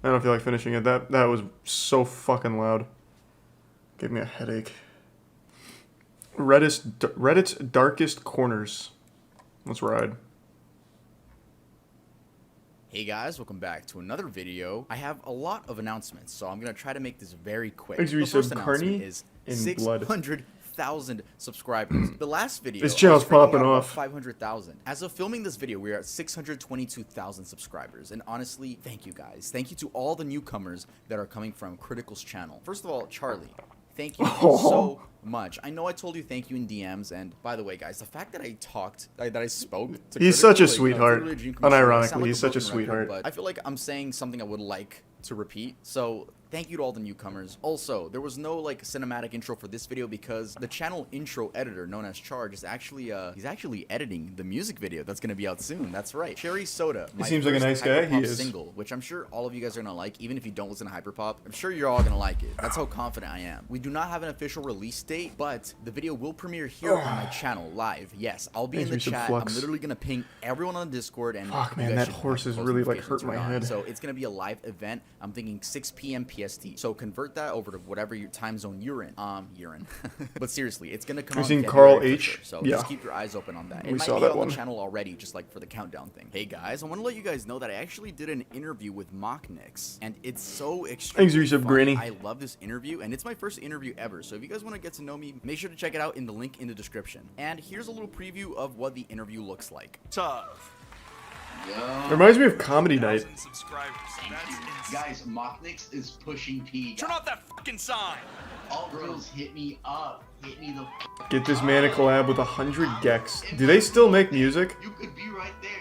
I don't feel like finishing it. That was so fucking loud. Gave me a headache. Reddit's darkest corners. Let's ride. Hey guys, welcome back to another video. I have a lot of announcements, so I'm gonna try to make this very quick. Thanks, The first announcement is in blood. 600,000 subscribers. The last video, This channel's popping off. 500,000. As of filming this video, we are at 622,000 subscribers. And honestly, thank you guys. Thank you to all the newcomers that are coming from Critical's channel. First of all, Charlie, thank you so much. I know I told you thank you in DMs, and by the way, guys, the fact that I spoke to He's Critical, such a like, sweetheart. Unironically, he's such a sweetheart. But I feel like I'm saying something I would like to repeat, so thank you to all the newcomers. Also, there was no like cinematic intro for this video because the channel intro editor known as Charge is actually he's actually editing the music video that's gonna be out soon. That's right. Cherry Soda. He seems like a nice guy. He is. Single, which I'm sure all of you guys are gonna like, even if you don't listen to Hyperpop. I'm sure you're all gonna like it. That's how confident I am. We do not have an official release date, but the video will premiere here on my channel live. Yes, I'll be in the chat. I'm literally gonna ping everyone on Discord, and fuck, man, that horse is really like hurting my head. So it's gonna be a live event. I'm thinking 6 p.m. PST. So convert that over to whatever your time zone you're in. But seriously, it's gonna come out. We've seen Carl H. Sure. So just keep your eyes open on that. It might saw be that on one. the channel already, just like for the countdown thing. Hey guys, I want to let you guys know that I actually did an interview with Mocknix, and it's so extremely funny. Granny. I love this interview, and it's my first interview ever. So if you guys want to get to know me, make sure to check it out in the link in the description. And here's a little preview of what the interview looks like. Tough. It reminds me of Comedy Night. Guys, Mocknix is pushing P. Turn off that fucking sign. All girls, hit me up. Hit me the Get this man a collab with 100 Gex. Do they still make music? You could be right there.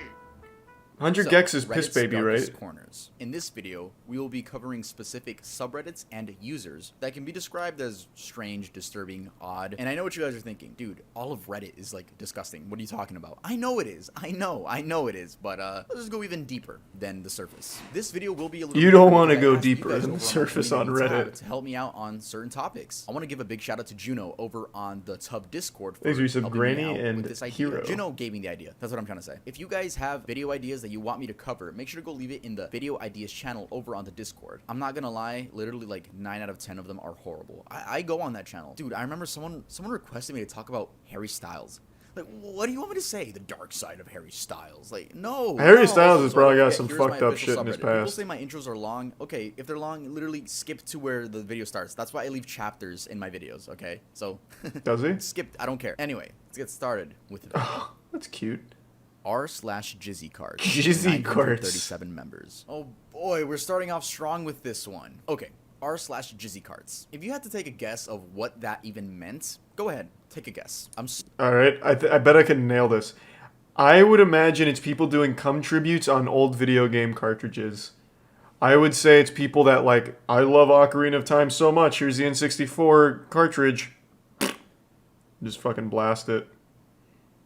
100 So, Gex is Piss Reddit's Baby, darkest right? Corners. In this video, we will be covering specific subreddits and users that can be described as strange, disturbing, odd. And I know what you guys are thinking. Dude, all of Reddit is like disgusting. What are you talking about? I know it is. I know it is. But let's just go even deeper than the surface. This video will be a little You bit don't different, want to but I go asked you deeper guys than over the on my surface on community tab Reddit. to help me out on certain topics. I want to give a big shout out to Juno over on the Tub Discord for Thanks, Resub, helping Granny, me out and with this idea. Hero. Juno gave me the idea. That's what I'm trying to say. If you guys have video ideas that you want me to cover, make sure to go leave it in the video ideas channel over on the Discord. I'm not gonna lie, literally like 9 out of 10 of them are horrible. I go on that channel. Dude, I remember someone requested me to talk about Harry Styles. Like, what do you want me to say? The dark side of Harry Styles? Like, no. Harry Styles has So, probably got okay, some here's fucked my up official shit in his subreddit. People past. say my intros are long. Okay, if they're long, literally skip to where the video starts. That's why I leave chapters in my videos, okay? So, Does he? skip, I don't care. Anyway, let's get started with the video. Oh, that's cute. r/Jizzy cards. Jizzy cards. 37 members. Oh boy, we're starting off strong with this one. Okay, r/Jizzy cards. If you had to take a guess of what that even meant, go ahead, take a guess. Alright, I bet I can nail this. I would imagine it's people doing cum tributes on old video game cartridges. I would say it's people that like, I love Ocarina of Time so much, here's the N64 cartridge. Just fucking blast it.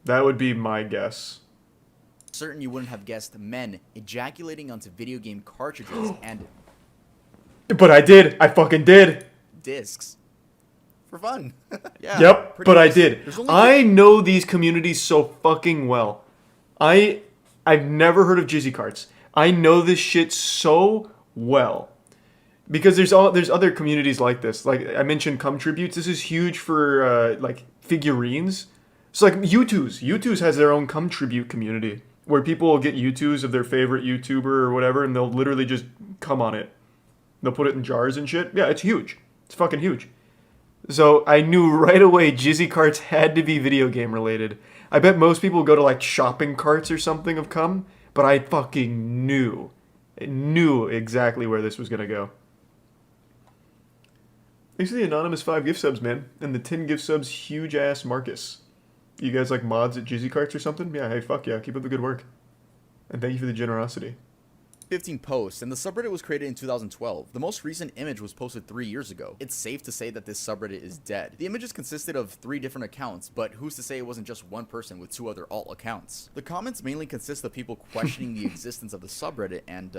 That would be my guess. certain you wouldn't have guessed men ejaculating onto video game cartridges and But I did. I fucking did. discs for fun. Yeah. Yep, but I much. did. I know these communities so fucking well. I've never heard of Jizzy Carts. I know this shit so well. Because there's other communities like this. Like I mentioned cum tributes. This is huge for like figurines. It's like U2's. U2's has their own cum tribute community where people will get U2's of their favorite YouTuber or whatever and they'll literally just cum on it. They'll put it in jars and shit. Yeah, it's huge. It's fucking huge. So I knew right away Jizzy Carts had to be video game related. I bet most people go to like shopping carts or something of cum, but I fucking knew exactly where this was gonna go. Thanks to the anonymous 5 gift subs, man, and the 10 gift subs, huge ass Marcus. You guys like mods at Jizzy Carts or something? Yeah, hey, fuck yeah, keep up the good work, and thank you for the generosity. 15 posts, and the subreddit was created in 2012. The most recent image was posted 3 years ago. It's safe to say that this subreddit is dead. The images consisted of 3 different accounts, but who's to say it wasn't just one person with 2 other alt accounts? The comments mainly consist of people questioning the existence of the subreddit and,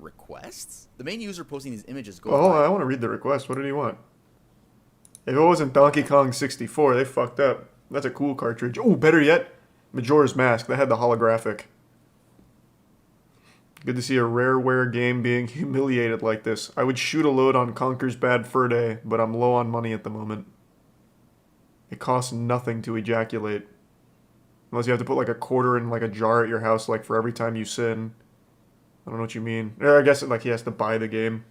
requests? The main user posting these images goes Oh, by. I want to read the request. What did he want? If it wasn't Donkey Kong 64, they fucked up. That's a cool cartridge. Oh, better yet, Majora's Mask. That had the holographic. Good to see a rareware game being humiliated like this. I would shoot a load on Conker's Bad Fur Day, but I'm low on money at the moment. It costs nothing to ejaculate. Unless you have to put like a quarter in like a jar at your house, like for every time you sin. I don't know what you mean. Or I guess like he has to buy the game.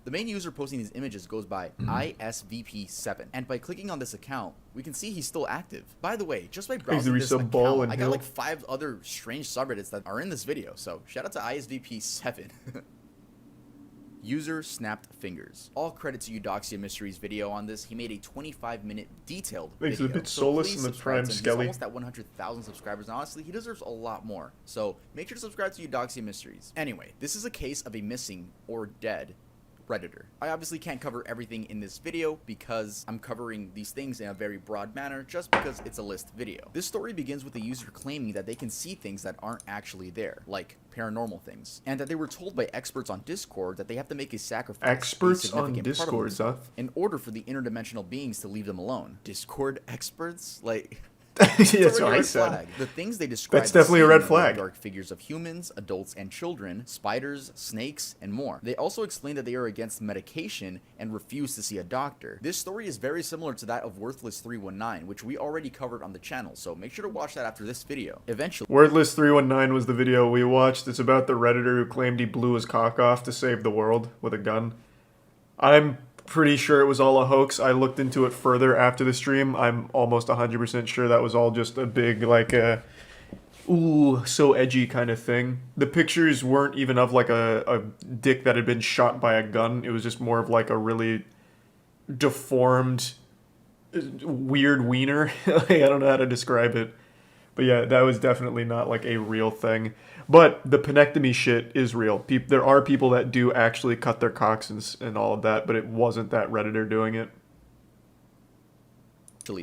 The main user posting these images goes by ISVP7, and by clicking on this account, we can see he's still active. By the way, just by browsing this account, I got like 5 other strange subreddits that are in this video, so shout out to ISVP7. User snapped fingers. All credit to Eudoxia Mystery's video on this. He made a 25-minute detailed Makes video. it a bit soulless in the prime Skelly. He's almost at 100,000 subscribers, and honestly, he deserves a lot more. So make sure to subscribe to Eudoxia Mysteries. Anyway, this is a case of a missing or dead Redditor. I obviously can't cover everything in this video because I'm covering these things in a very broad manner just because it's a list video. This story begins with the user claiming that they can see things that aren't actually there, like paranormal things, and that they were told by experts on Discord that they have to make a sacrifice. Experts on Discord, huh? In order for the interdimensional beings to leave them alone. Discord experts? Like... That's what I said. The things they describe. That's definitely a red flag. Dark figures of humans, adults, and children, spiders, snakes, and more. They also explain that they are against medication and refuse to see a doctor. This story is very similar to that of Worthless 319, which we already covered on the channel, so make sure to watch that after this video. Eventually, Worthless 319 was the video we watched. It's about the Redditor who claimed he blew his cock off to save the world with a gun. I'm pretty sure it was all a hoax. I looked into it further after the stream. I'm almost 100% sure that was all just a big, like, ooh, so edgy kind of thing. The pictures weren't even of, like, a dick that had been shot by a gun. It was just more of, like, a really deformed, weird wiener. I don't know how to describe it. But yeah, that was definitely not, like, a real thing. But the penectomy shit is real. There are people that do actually cut their cocks and all of that, but it wasn't that Redditor doing it.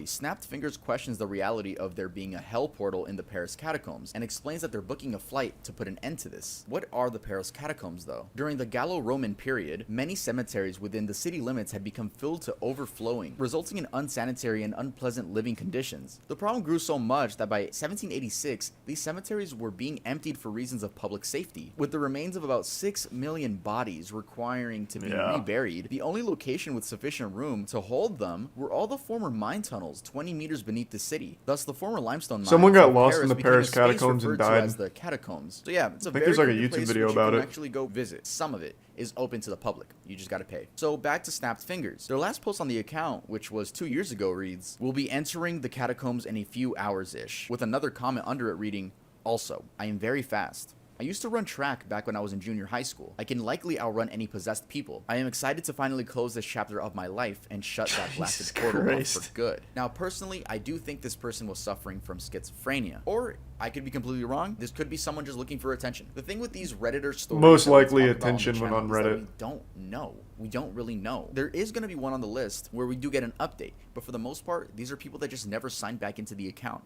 Snapped Fingers questions the reality of there being a hell portal in the Paris catacombs and explains that they're booking a flight to put an end to this. What are the Paris catacombs though? During the Gallo-Roman period, many cemeteries within the city limits had become filled to overflowing, resulting in unsanitary and unpleasant living conditions. The problem grew so much that by 1786, these cemeteries were being emptied for reasons of public safety, with the remains of about 6 million bodies requiring to be reburied. The only location with sufficient room to hold them were all the former mine tunnels 20 meters beneath the city. Thus, the former limestone mines. Someone got lost in the Paris catacombs and died. As the catacombs. So yeah, it's a I think there's like a YouTube video about it. Actually, go visit. Some of it is open to the public. You just gotta pay. So back to Snapped Fingers. Their last post on the account, which was 2 years ago, reads, "We'll be entering the catacombs in a few hours-ish," with another comment under it reading, "Also, I am very fast. I used to run track back when I was in junior high school. I can likely outrun any possessed people. I am excited to finally close this chapter of my life and shut that blasted portal off for good." Now, personally, I do think this person was suffering from schizophrenia. Or, I could be completely wrong. This could be someone just looking for attention. The thing with these Redditor stories... Most likely attention when on Reddit. We don't know. We don't really know. There is going to be one on the list where we do get an update. But for the most part, these are people that just never signed back into the account.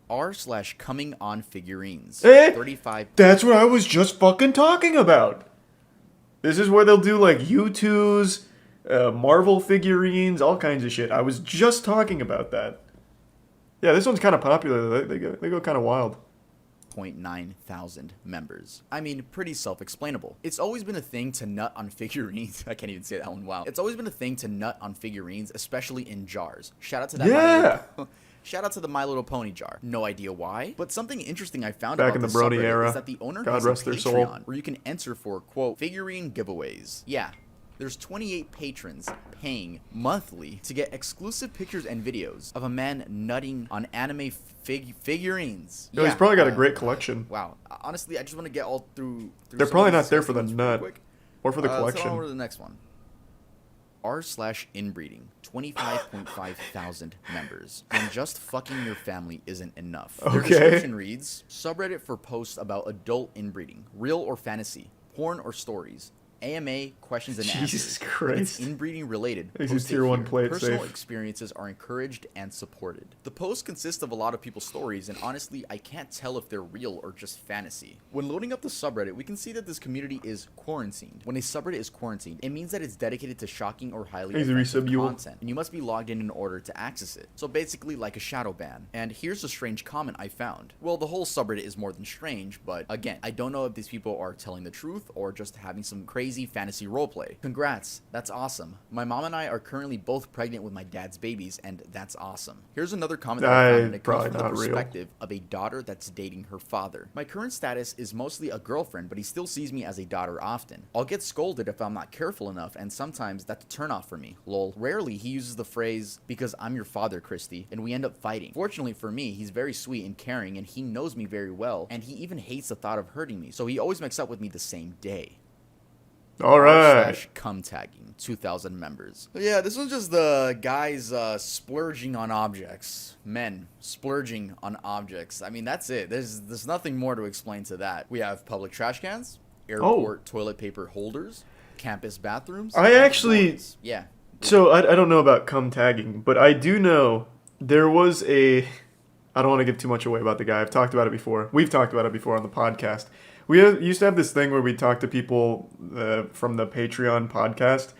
r/coming on figurines. 35. That's what I was just fucking talking about. This is where they'll do like U2s, Marvel figurines, all kinds of shit. I was just talking about that. Yeah, this one's kind of popular. They go kind of wild. 9,000 members. I mean, pretty self-explainable. It's always been a thing to nut on figurines. I can't even say that one. Wow. It's always been a thing to nut on figurines, especially in jars. Shout out to that. Yeah. Shout out to the My Little Pony jar. No idea why, but something interesting I found back about in the this Brony subreddit era. is that the owner God has rest a their soul. Patreon where you can enter for, quote, figurine giveaways. Yeah. There's 28 patrons paying monthly to get exclusive pictures and videos of a man nutting on anime figurines. Yo, he's probably got a great collection. Wow. Honestly, I just want to get all through They're probably not there for the nut or for the collection. Let's go over to the next one. r/inbreeding. 25.5 thousand members. When just fucking your family isn't enough. Their description reads, subreddit for posts about adult inbreeding, real or fantasy, porn or stories. AMA questions and Jesus answers. If Christ. it's inbreeding related. Makes Post it it tier 1 here. play it Personal safe. experiences are encouraged and supported. The post consists of a lot of people's stories, and honestly, I can't tell if they're real or just fantasy. When loading up the subreddit, we can see that this community is quarantined. When a subreddit is quarantined, it means that it's dedicated to shocking or highly Easy offensive resub, Yule. content, and you must be logged in order to access it. So basically like a shadow ban. And here's a strange comment I found. Well, the whole subreddit is more than strange, but again, I don't know if these people are telling the truth or just having some crazy fantasy roleplay. Congrats, that's awesome. My mom and I are currently both pregnant with my dad's babies, and that's awesome. Here's another comment that I found, and it comes Probably from the not real. perspective of a daughter that's dating her father. My current status is mostly a girlfriend, but he still sees me as a daughter often. I'll get scolded if I'm not careful enough, and sometimes that's a turn off for me. Lol. Rarely he uses the phrase, because I'm your father, Christy, and we end up fighting. Fortunately for me, he's very sweet and caring, and he knows me very well, and he even hates the thought of hurting me, so he always makes up with me the same day. All right. /cum tagging, 2,000 members. So yeah, this was just the guys splurging on objects. Men splurging on objects. I mean, that's it. There's nothing more to explain to that. We have public trash cans, airport toilet paper holders, campus bathrooms. I actually- dorms. Yeah. So I don't know about cum tagging, but I do know there was a. I don't want to give too much away about the guy. I've talked about it before. We've talked about it before on the podcast. Used to have this thing where we talk to people from the Patreon podcast,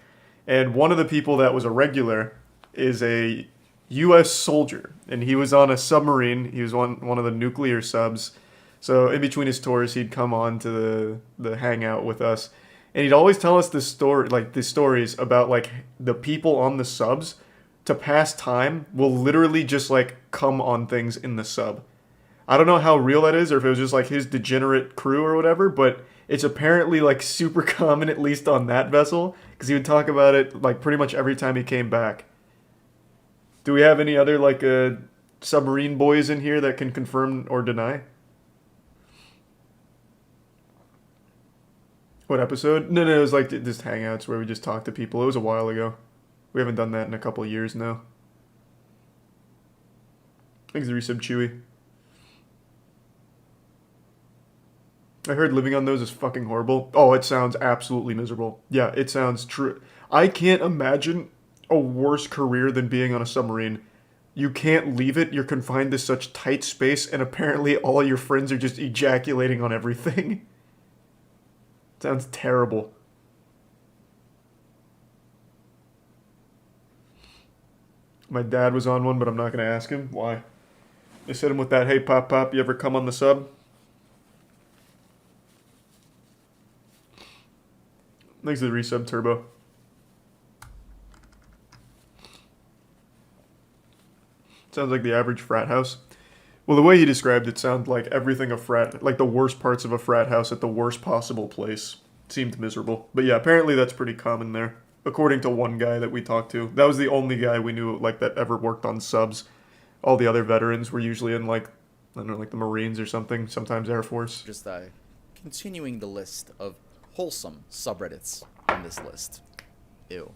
and one of the people that was a regular is a U.S. soldier, and he was on a submarine. He was on one of the nuclear subs. So in between his tours, he'd come on to the hangout with us, and he'd always tell us the stories about like the people on the subs to pass time will literally just like come on things in the sub. I don't know how real that is, or if it was just like his degenerate crew or whatever, but it's apparently like super common, at least on that vessel, because he would talk about it like pretty much every time he came back. Do we have any other like submarine boys in here that can confirm or deny? What episode? No, it was like just hangouts where we just talked to people. It was a while ago. We haven't done that in a couple of years now. Thanks, Resub Chewy. I heard living on those is fucking horrible. Oh, it sounds absolutely miserable. Yeah, it sounds true. I can't imagine a worse career than being on a submarine. You can't leave it. You're confined to such tight space, and apparently all your friends are just ejaculating on everything. Sounds terrible. My dad was on one, but I'm not going to ask him. Why? I hit him with that, hey, Pop, you ever come on the sub? Thanks to the resub, Turbo. Sounds like the average frat house. Well, the way he described it sounded like everything a frat, like the worst parts of a frat house at the worst possible place. Seemed miserable. But yeah, apparently that's pretty common there. According to one guy that we talked to. That was the only guy we knew like that ever worked on subs. All the other veterans were usually in like, I don't know, like the Marines or something, sometimes Air Force. Just continuing the list of wholesome subreddits on this list. Ew.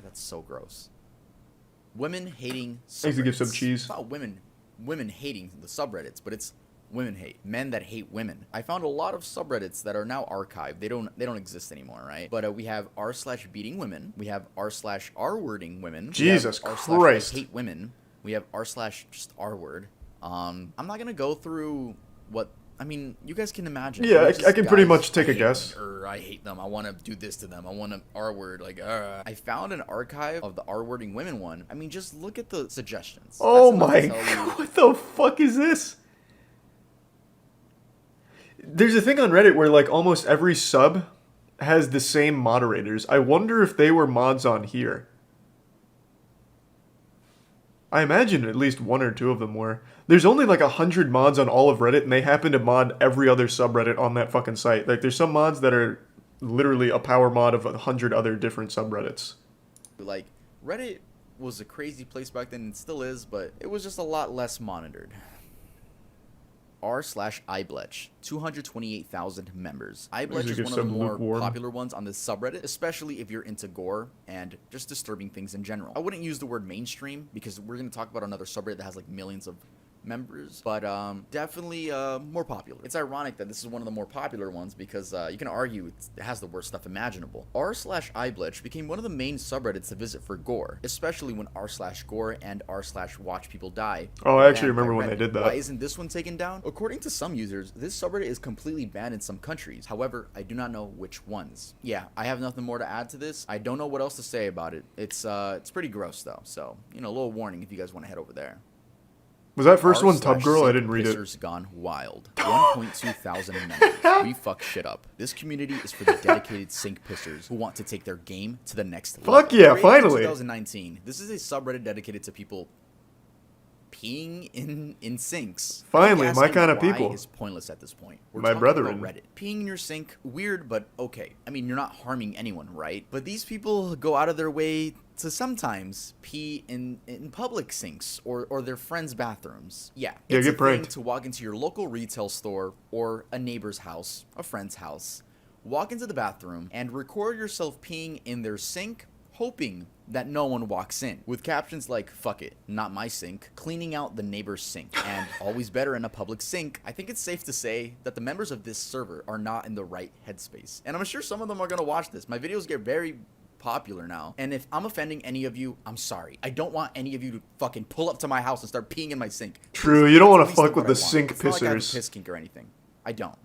That's so gross. Women hating subreddits. Thanks to give some cheese. It's not women hating the subreddits, but it's women hate. Men that hate women. I found a lot of subreddits that are now archived. They don't exist anymore, right? But we have r/beating women. We have r/r-wording women. Jesus Christ. I hate women. We have r/just r-word. I'm not gonna go through what. I mean, you guys can imagine. Yeah, I can pretty much take a guess. Or I hate them. I want to do this to them. I want to R-word. Like, I found an archive of the R-wording women one. I mean, just look at the suggestions. Oh my god, what the fuck is this? There's a thing on Reddit where like almost every sub has the same moderators. I wonder if they were mods on here. I imagine at least one or two of them were. There's only like 100 mods on all of Reddit, and they happen to mod every other subreddit on that fucking site. Like, there's some mods that are literally a power mod of 100 other different subreddits. Like, Reddit was a crazy place back then, and still is, but it was just a lot less monitored. r/iBletch, 228,000 members. iBletch is one of the more popular ones on this subreddit, especially if you're into gore and just disturbing things in general. I wouldn't use the word mainstream because we're going to talk about another subreddit that has like millions of members, but definitely more popular. It's ironic that this is one of the more popular ones because you can argue it has the worst stuff imaginable. r/iBlitch became one of the main subreddits to visit for gore, especially when r/gore and r/watch people die. Oh, I actually remember when they did that. Why isn't this one taken down? According to some users, this subreddit is completely banned in some countries. However, I do not know which ones. Yeah, I have nothing more to add to this. I don't know what else to say about it. It's pretty gross though, so a little warning if you guys want to head over there. Was that first one Tub Girl? I didn't read it. Pissers Gone Wild. 1.2 thousand members. We fuck shit up. This community is for the dedicated sink pissers who want to take their game to the next level. Fuck yeah, Created in finally. 2019. This is a subreddit dedicated to people peeing in sinks. Finally, Asking my kind of why people. is pointless at this point. We're My talking brethren. about Reddit. Peeing in your sink, weird, but okay. I mean, you're not harming anyone, right? But these people go out of their way to sometimes pee in public sinks or their friends' bathrooms. Yeah, Yeah, it's get a thing pranked. to walk into your local retail store or a neighbor's house, a friend's house, walk into the bathroom, and record yourself peeing in their sink, hoping that no one walks in, with captions like, "Fuck it, not my sink," "Cleaning out the neighbor's sink," and "Always better in a public sink." I think it's safe to say that the members of this server are not in the right headspace. And I'm sure some of them are gonna watch this. My videos get very popular now, and if I'm offending any of you, I'm sorry. I don't want any of you to fucking pull up to my house and start peeing in my sink. True, you don't want to That's at least fuck with what the I want. sink It's not like I have a pissers. piss kink or anything. I don't.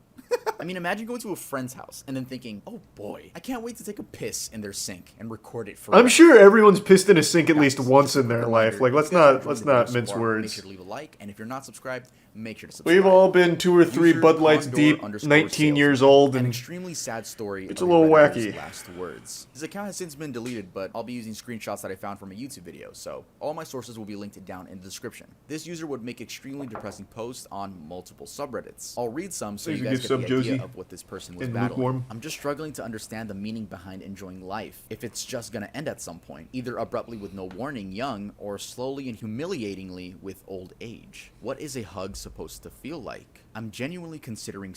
I mean, imagine going to a friend's house and then thinking, "Oh boy, I can't wait to take a piss in their sink and record it for." I'm sure everyone's pissed in a sink at least Guys, once just a in their quick life. reminder, Like, if you guys are let's enjoying the not video mince so far, Make words. sure to leave a like, and if you're not subscribed, make sure to subscribe. We've all been 2 or 3 User Bud Lights Condor deep, _salesman. 19 years old, An and extremely sad story. it's of a little Redditor's wacky. Last words. His account has since been deleted, but I'll be using screenshots that I found from a YouTube video, so all my sources will be linked down in the description. This user would make extremely depressing posts on multiple subreddits. I'll read some so Thanks you for guys gift get the sub, idea Josie. of what this person was And battling. lukewarm. I'm just struggling to understand the meaning behind enjoying life. If it's just gonna end at some point, either abruptly with no warning, young, or slowly and humiliatingly with old age. What is a hug supposed to feel like? I'm genuinely considering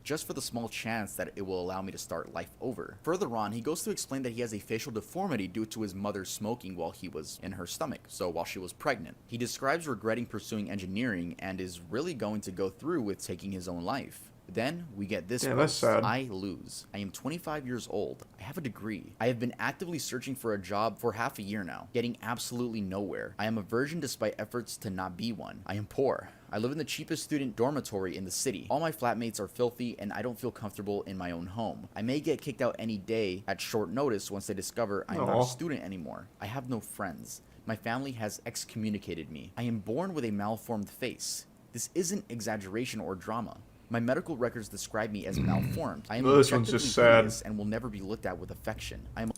just for the small chance that it will allow me to start life over. Further on, he goes to explain that he has a facial deformity due to his mother smoking while he was in her stomach, so while she was pregnant. He describes regretting pursuing engineering and is really going to go through with taking his own life. Then we get this Damn, that's post. sad. I lose. I am 25 years old. I have a degree. I have been actively searching for a job for half a year now, getting absolutely nowhere. I am a virgin despite efforts to not be one. I am poor. I live in the cheapest student dormitory in the city. All my flatmates are filthy and I don't feel comfortable in my own home. I may get kicked out any day at short notice once they discover I am not Aw. a student anymore. I have no friends. My family has excommunicated me. I am born with a malformed face. This isn't exaggeration or drama. My medical records describe me as malformed. I am Well, this one's just objectively sad. hideous and will never be looked at with affection. I am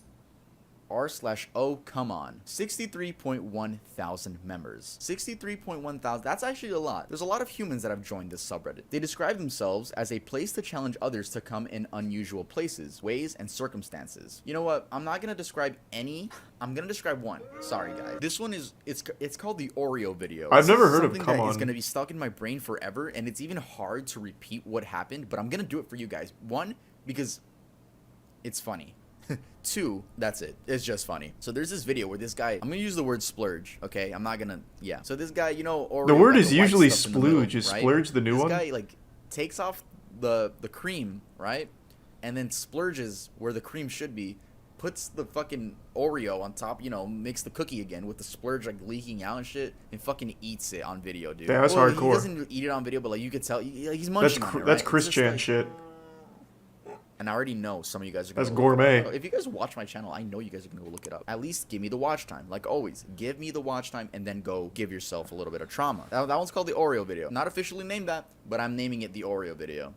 r/oh come on 63.1 thousand members. 63.1 thousand, that's actually a lot. There's a lot of humans that have joined this subreddit. They describe themselves as a place to challenge others to come in unusual places, ways, and circumstances. You know what, I'm not gonna describe any, I'm gonna describe one. Sorry guys, this one is it's called the Oreo video. I've This never is heard of something Come that On. is gonna be stuck in my brain forever, and it's even hard to repeat what happened, but I'm gonna do it for you guys. One, because it's funny. 2, that's it. It's just funny. So there's this video where this guy, I'm gonna use the word splurge, okay? I'm not gonna, yeah. So this guy, Oreo, The word like is the white usually stuff in the middle, splooge. Is right? splurge the new this one? This guy, like, takes off the cream, right? And then splurges where the cream should be, puts the fucking Oreo on top, makes the cookie again with the splurge, like, leaking out and shit, and fucking eats it on video, dude. Yeah, that's Well, hardcore. He doesn't eat it on video, but, like, you could tell, he's munching on it, right? That's It's Chris just, Chan like, shit. and I already know some of you guys are gonna That's go look it gourmet. up. If you guys watch my channel, I know you guys are gonna go look it up. At least give me the watch time. Like always, give me the watch time and then go give yourself a little bit of trauma. That one's called the Oreo video. Not officially named that, but I'm naming it the Oreo video.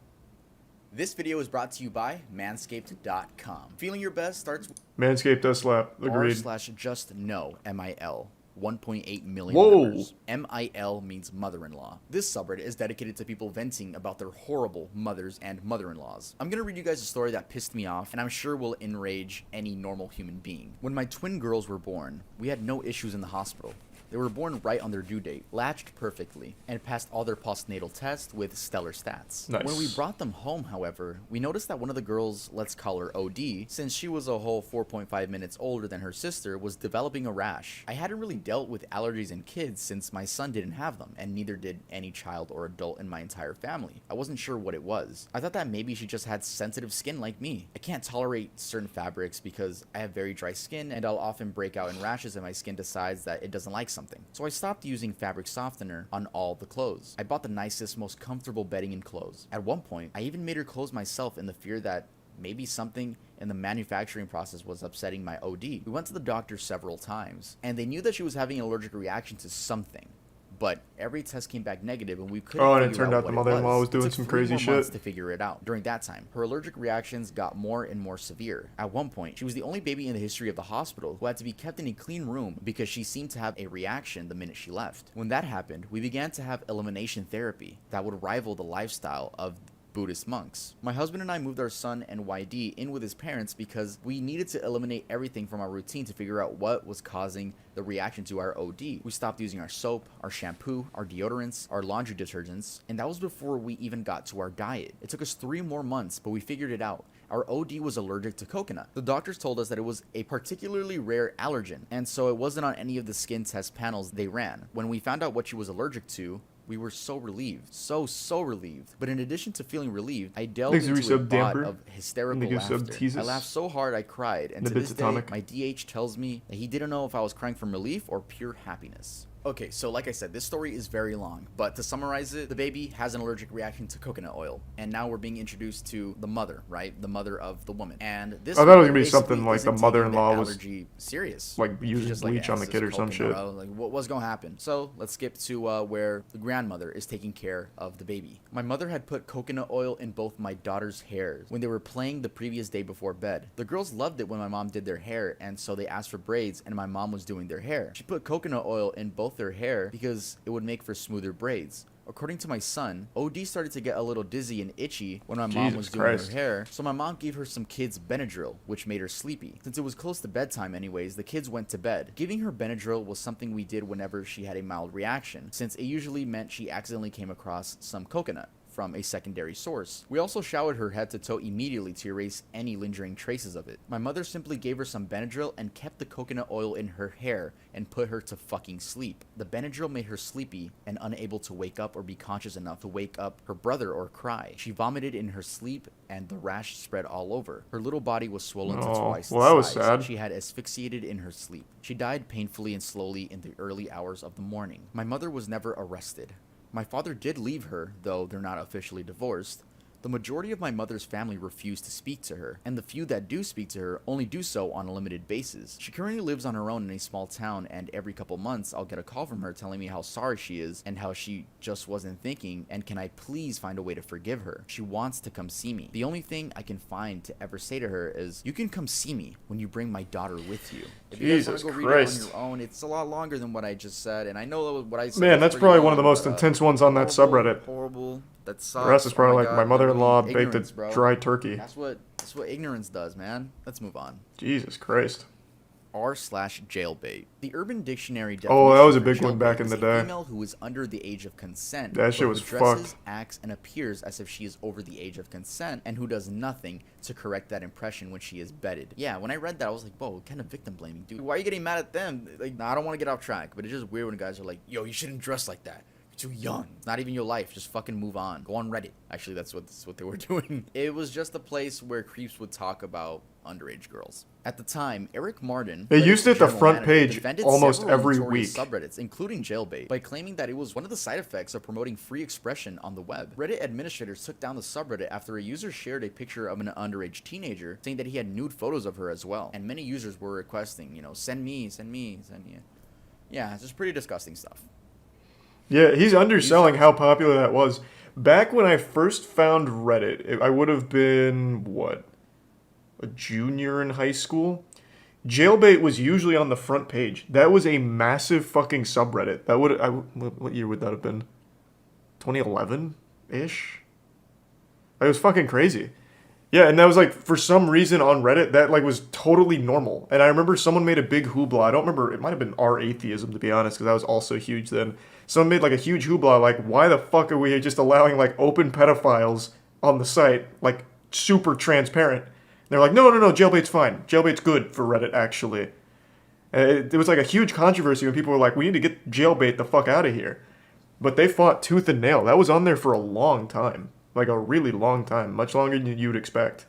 This video is brought to you by manscaped.com. Feeling your best starts with Manscaped does slap. Agreed. r/just-no, MIL. 1.8 million Whoa. members. MIL means mother-in-law. This subreddit is dedicated to people venting about their horrible mothers and mother-in-laws. I'm gonna read you guys a story that pissed me off and I'm sure will enrage any normal human being. When my twin girls were born, we had no issues in the hospital. They were born right on their due date, latched perfectly, and passed all their postnatal tests with stellar stats. Nice. When we brought them home, however, we noticed that one of the girls, let's call her OD, since she was a whole 4.5 minutes older than her sister, was developing a rash. I hadn't really dealt with allergies in kids since my son didn't have them, and neither did any child or adult in my entire family. I wasn't sure what it was. I thought that maybe she just had sensitive skin like me. I can't tolerate certain fabrics because I have very dry skin, and I'll often break out in rashes if my skin decides that it doesn't like something. So I stopped using fabric softener on all the clothes. I bought the nicest, most comfortable bedding and clothes. At one point, I even made her clothes myself in the fear that maybe something in the manufacturing process was upsetting my OD. We went to the doctor several times, and they knew that she was having an allergic reaction to something. But every test came back negative, and we couldn't Oh, and it figure turned out what the it mother-in-law was It doing took some 3 crazy more months shit. to figure it out. During that time, her allergic reactions got more and more severe. At one point, she was the only baby in the history of the hospital who had to be kept in a clean room because she seemed to have a reaction the minute she left. When that happened, we began to have elimination therapy that would rival the lifestyle of Buddhist monks. My husband and I moved our son and YD in with his parents because we needed to eliminate everything from our routine to figure out what was causing the reaction to our OD. We stopped using our soap, our shampoo, our deodorants, our laundry detergents, and that was before we even got to our diet. It took us 3 more months, but we figured it out. Our OD was allergic to coconut. The doctors told us that it was a particularly rare allergen, and so it wasn't on any of the skin test panels they ran. When we found out what she was allergic to, we were so relieved. So relieved. But in addition to feeling relieved, I delved into a bout of hysterical laughter. I laughed so hard I cried, and to this day, my DH tells me that he didn't know if I was crying from relief or pure happiness. Okay, so like I said, this story is very long, but to summarize it, the baby has an allergic reaction to coconut oil, and now we're being introduced to the mother, right? The mother of the woman. And this I thought it was gonna be something like the mother-in-law was allergy serious, like using bleach on the kid or some shit. Like, what's gonna happen? So let's skip to where the grandmother is taking care of the baby. My mother had put coconut oil in both my daughter's hairs when they were playing the previous day before bed. The girls loved it when my mom did their hair, and so they asked for braids, and my mom was doing their hair. She put coconut oil in both their hair because it would make for smoother braids. According to my son, OD started to get a little dizzy and itchy when my mom was doing her hair, so my mom gave her some kids Benadryl, which made her sleepy. Since it was close to bedtime anyways, the kids went to bed. Giving her Benadryl was something we did whenever she had a mild reaction, since it usually meant she accidentally came across some coconut from a secondary source. We also showered her head to toe immediately to erase any lingering traces of it. My mother simply gave her some Benadryl and kept the coconut oil in her hair and put her to fucking sleep. The Benadryl made her sleepy and unable to wake up or be conscious enough to wake up her brother or cry. She vomited in her sleep and the rash spread all over. Her little body was swollen to twice the size. That was sad. She had asphyxiated in her sleep. She died painfully and slowly in the early hours of the morning. My mother was never arrested. My father did leave her, though they're not officially divorced. The majority of my mother's family refuse to speak to her, and the few that do speak to her only do so on a limited basis. She currently lives on her own in a small town, and every couple months I'll get a call from her telling me how sorry she is and how she just wasn't thinking, and can I please find a way to forgive her. She wants to come see me. The only thing I can find to ever say to her is, you can come see me when you bring my daughter with you. If you guys want to go read it on your own, it's a lot longer than what I just said, and I know what I said. Man, that's probably one of the most intense ones on that subreddit. Horrible. That sucks. The rest is probably God, my mother-in-law baked ignorance, a dry turkey. That's what ignorance does, man. Let's move on. Jesus Christ. R/jailbait. The Urban Dictionary definition that was a big for one back in the day. A female who is under the age of consent. That shit was fucked. Acts, and appears as if she is over the age of consent, and who does nothing to correct that impression when she is bedded. Yeah, when I read that, I was like, whoa, what kind of victim blaming, dude? Why are you getting mad at them? Like, nah, I don't want to get off track, but it's just weird when guys are like, yo, you shouldn't dress like that. Too young. It's not even your life. Just fucking move on. Go on Reddit. Actually, that's what they were doing. It was just a place where creeps would talk about underage girls. At the time, Eric Martin, they used it the front page almost every week. Subreddits, including jailbait, by claiming that it was one of the side effects of promoting free expression on the web. Reddit administrators took down the subreddit after a user shared a picture of an underage teenager, saying that he had nude photos of her as well. And many users were requesting, send me. Yeah, it's just pretty disgusting stuff. Yeah, he's underselling how popular that was. Back when I first found Reddit, I would have been, a junior in high school? Jailbait was usually on the front page. That was a massive fucking subreddit. What year would that have been? 2011-ish? It was fucking crazy. Yeah, and that was like for some reason on Reddit that like was totally normal. And I remember someone made a big hoopla. I don't remember. It might have been our atheism to be honest, because that was also huge then. Someone made like a huge hoopla like, why the fuck are we just allowing like open pedophiles on the site, like super transparent? And they're like, no, jailbait's fine. Jailbait's good for Reddit actually. And it was like a huge controversy when people were like, we need to get jailbait the fuck out of here. But they fought tooth and nail. That was on there for a long time. Like a really long time. Much longer than you would expect.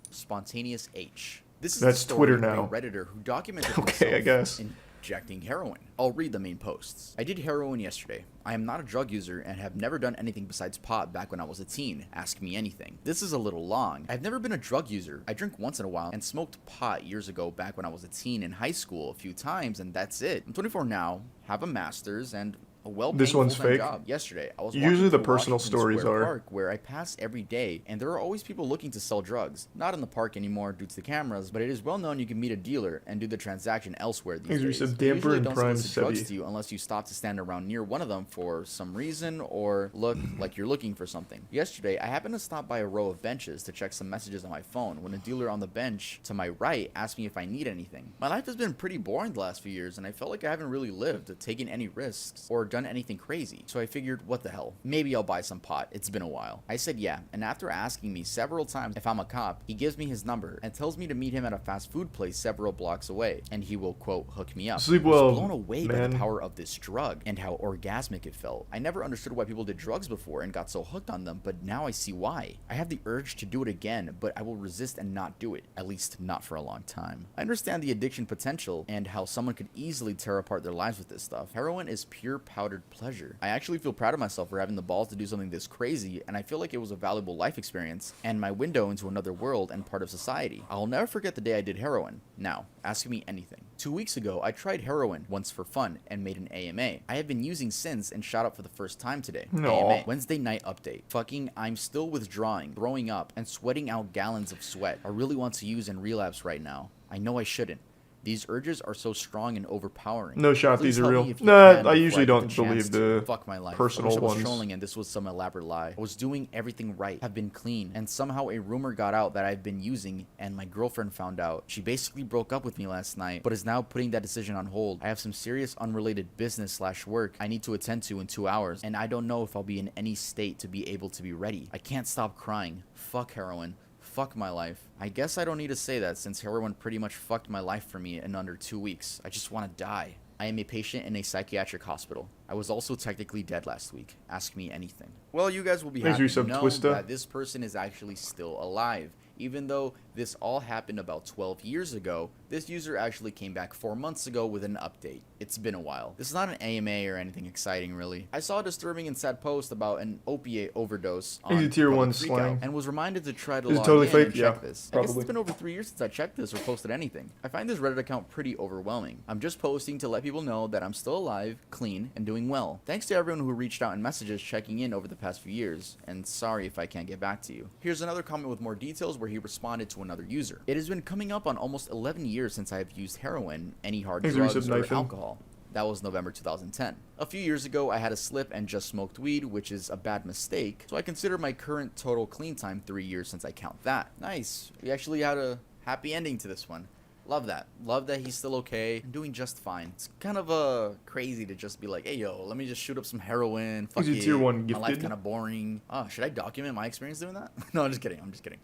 Spontaneous H. This is That's the story Twitter of now. a Redditor who documented Okay, I himself guess. injecting heroin. I'll read the main posts. I did heroin yesterday. I am not a drug user and have never done anything besides pot back when I was a teen. Ask me anything. This is a little long. I've never been a drug user. I drink once in a while and smoked pot years ago back when I was a teen in high school a few times, and that's it. I'm 24 now, have a master's, and a well-paying This one's full-time fake. job. Yesterday, I was Usually walking the through personal Washington stories Square are. Park, where I pass every day, and there are always people looking to sell drugs. Not in the park anymore due to the cameras, but it is well known you can meet a dealer and do the transaction elsewhere these These are days. some They damper usually and don't prime solicit drugs Sebi. to you unless you stop to stand around near one of them for some reason or look like you're looking for something. Yesterday, I happened to stop by a row of benches to check some messages on my phone when a dealer on the bench to my right asked me if I need anything. My life has been pretty boring the last few years, and I felt like I haven't really lived, taken any risks, or done anything crazy. So I figured, what the hell? Maybe I'll buy some pot. It's been a while. I said yeah, and after asking me several times if I'm a cop, he gives me his number and tells me to meet him at a fast food place several blocks away, and he will, quote, hook me up. Sleep I was well, blown away by man. the power of this drug and how orgasmic it felt. I never understood why people did drugs before and got so hooked on them, but now I see why. I have the urge to do it again, but I will resist and not do it, at least not for a long time. I understand the addiction potential and how someone could easily tear apart their lives with this stuff. Heroin is pure powdered pleasure. I actually feel proud of myself for having the balls to do something this crazy, and I feel like it was a valuable life experience and my window into another world and part of society. I'll never forget the day I did heroin. Now, ask me anything. 2 weeks ago, I tried heroin once for fun and made an AMA. I have been using since and shot up for the first time today. No. AMA. Wednesday night update. Fucking, I'm still withdrawing, throwing up, and sweating out gallons of sweat. I really want to use and relapse right now. I know I shouldn't. These urges are so strong and overpowering. No shot, Please these are help real. me if you Nah, can I before usually get don't chance believe to the fuck my life. personal I wish I was ones. trolling and this was some elaborate lie. I was doing everything right, have been clean, and somehow a rumor got out that I've been using, and my girlfriend found out. She basically broke up with me last night, but is now putting that decision on hold. I have some serious unrelated business/work I need to attend to in 2 hours, and I don't know if I'll be in any state to be able to be ready. I can't stop crying. Fuck heroin. Fuck my life. I guess I don't need to say that since heroin pretty much fucked my life for me in under 2 weeks. I just want to die. I am a patient in a psychiatric hospital. I was also technically dead last week. Ask me anything. Well, you guys will be Thanks happy for to your know sub, Twista. that this person is actually still alive. Even though this all happened about 12 years ago, this user actually came back 4 months ago with an update. It's been a while. This is not an AMA or anything exciting, really. I saw a disturbing and sad post about an opiate overdose on Easy tier public 1 freakout slang. and was reminded to try to Is it log totally in fake? and check Yeah, this. I guess probably. it's been over 3 years since I checked this or posted anything. I find this Reddit account pretty overwhelming. I'm just posting to let people know that I'm still alive, clean, and doing well. Thanks to everyone who reached out in messages checking in over the past few years, and sorry if I can't get back to you. Here's another comment with more details where he responded to another user. It has been coming up on almost 11 years since I have used heroin, any hard Thanks for drugs, or resub, Nathan. alcohol. That was November 2010. A few years ago, I had a slip and just smoked weed, which is a bad mistake, so I consider my current total clean time 3 years since I count that. Nice. We actually had a happy ending to this one. Love that. Love that he's still okay and doing just fine. It's kind of crazy to just be like, hey yo, let me just shoot up some heroin. Fuck Is it it. tier 1 My life gifted? kind of boring. Oh, should I document my experience doing that? No, I'm just kidding. I'm just kidding.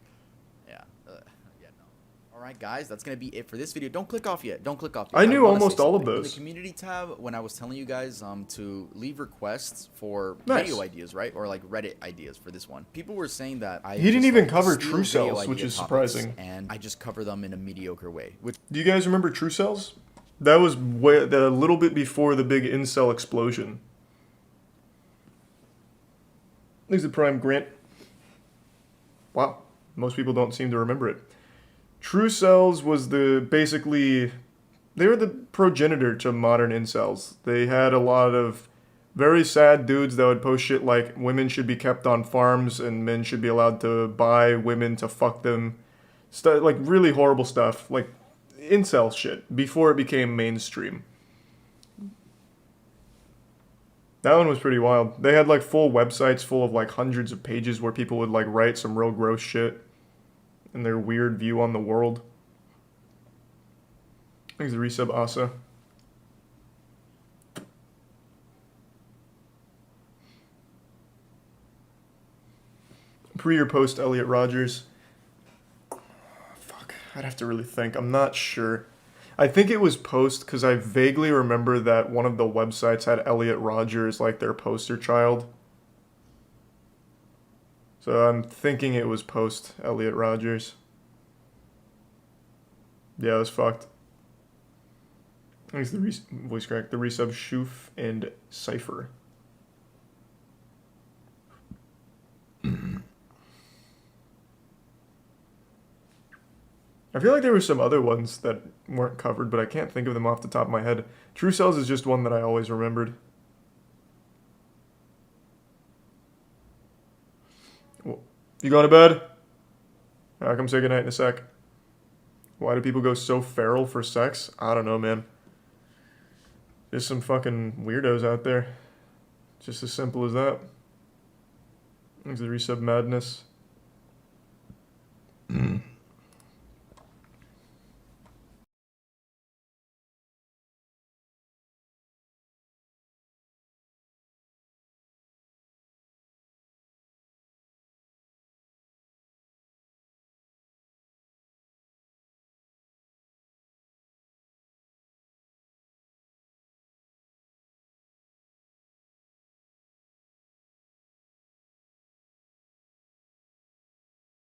Yeah. Yeah, no. Alright guys, that's gonna be it for this video. Don't click off yet. Don't click off yet. I knew wanna say almost all of something. In those. the community tab, when I was telling you guys to leave requests for Nice. video ideas, right? Or like Reddit ideas for this one. People were saying that I He didn't just, even like, cover steal true video cells, which idea is topics, surprising. and I just cover them in a mediocre way. Which Do you guys remember True Cells? That was a little bit before the big incel explosion. There's the Prime Grant. Wow, most people don't seem to remember it. True Cells was basically, they were the progenitor to modern incels. They had a lot of very sad dudes that would post shit like women should be kept on farms and men should be allowed to buy women to fuck them. Like really horrible stuff, like incel shit, before it became mainstream. That one was pretty wild. They had like full websites full of like hundreds of pages where people would like write some real gross shit and their weird view on the world. Thanks the resub, Asa. Pre or post Elliot Rogers? Fuck, I'd have to really think. I'm not sure. I think it was post because I vaguely remember that one of the websites had Elliot Rogers like their poster child. So I'm thinking it was post Elliot Rogers. Yeah, it was fucked. Thanks the voice crack, the resub Shoof and Cypher. I feel like there were some other ones that weren't covered, but I can't think of them off the top of my head. True Cells is just one that I always remembered. You going to bed? I'll come say goodnight in a sec. Why do people go so feral for sex? I don't know, man. There's some fucking weirdos out there. Just as simple as that. Thanks to the resub madness.